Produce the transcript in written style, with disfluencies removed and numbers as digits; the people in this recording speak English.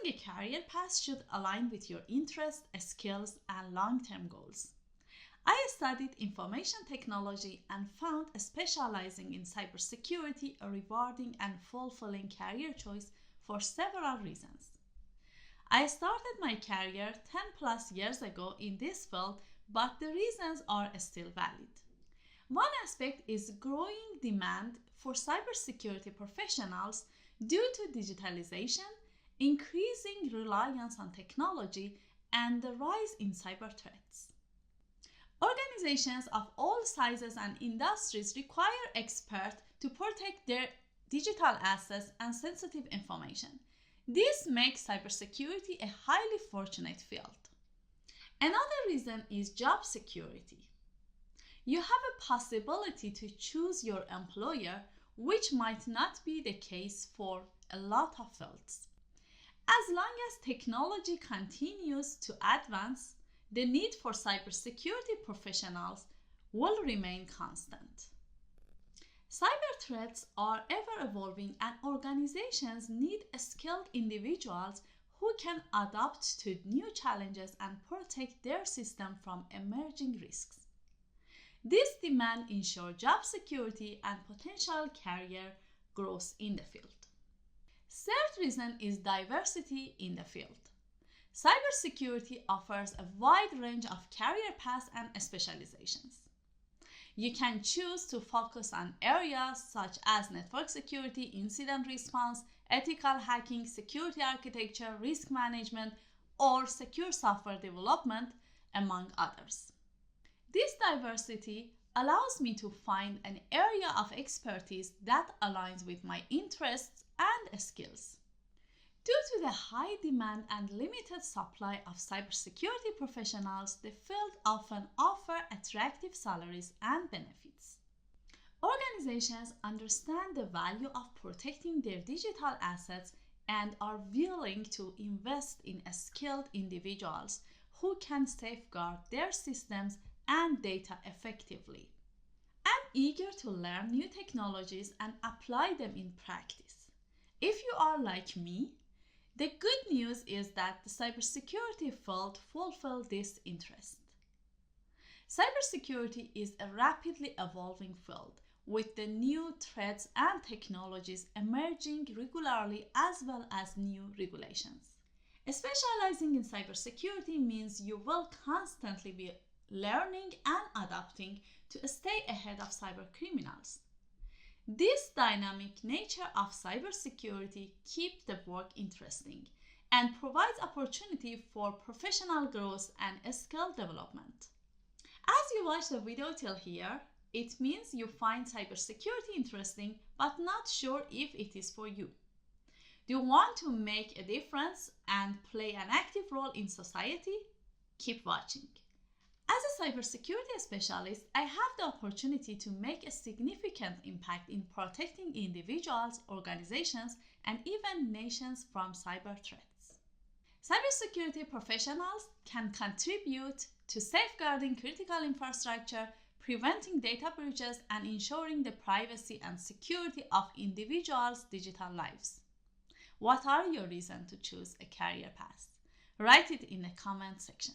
Choosing a career path should align with your interests, skills, and long-term goals. I studied information technology and found specializing in cybersecurity a rewarding and fulfilling career choice for several reasons. I started my career 10 plus years ago in this field, but the reasons are still valid. One aspect is growing demand for cybersecurity professionals due to digitalization, increasing reliance on technology, and the rise in cyber threats. Organizations of all sizes and industries require experts to protect their digital assets and sensitive information. This makes cybersecurity a highly fortunate field. Another reason is job security. You have a possibility to choose your employer, which might not be the case for a lot of fields. As long as technology continues to advance, the need for cybersecurity professionals will remain constant. Cyber threats are ever evolving, and organizations need skilled individuals who can adapt to new challenges and protect their system from emerging risks. This demand ensures job security and potential career growth in the field. Third reason is diversity in the field. Cybersecurity offers a wide range of career paths and specializations. You can choose to focus on areas such as network security, incident response, ethical hacking, security architecture, risk management, or secure software development, among others. This diversity allows me to find an area of expertise that aligns with my interests and skills. Due to the high demand and limited supply of cybersecurity professionals, the field often offers attractive salaries and benefits. Organizations understand the value of protecting their digital assets and are willing to invest in skilled individuals who can safeguard their systems and data effectively. I'm eager to learn new technologies and apply them in practice. If you are like me, the good news is that the cybersecurity field fulfills this interest. Cybersecurity is a rapidly evolving field with the new threats and technologies emerging regularly as well as new regulations. Specializing in cybersecurity means you will constantly be learning and adapting to stay ahead of cyber criminals. This dynamic nature of cybersecurity keeps the work interesting and provides opportunity for professional growth and skill development. As you watch the video till here, it means you find cybersecurity interesting but not sure if it is for you. Do you want to make a difference and play an active role in society? Keep watching. As a cybersecurity specialist, I have the opportunity to make a significant impact in protecting individuals, organizations, and even nations from cyber threats. Cybersecurity professionals can contribute to safeguarding critical infrastructure, preventing data breaches, and ensuring the privacy and security of individuals' digital lives. What are your reasons to choose a career path? Write it in the comment section.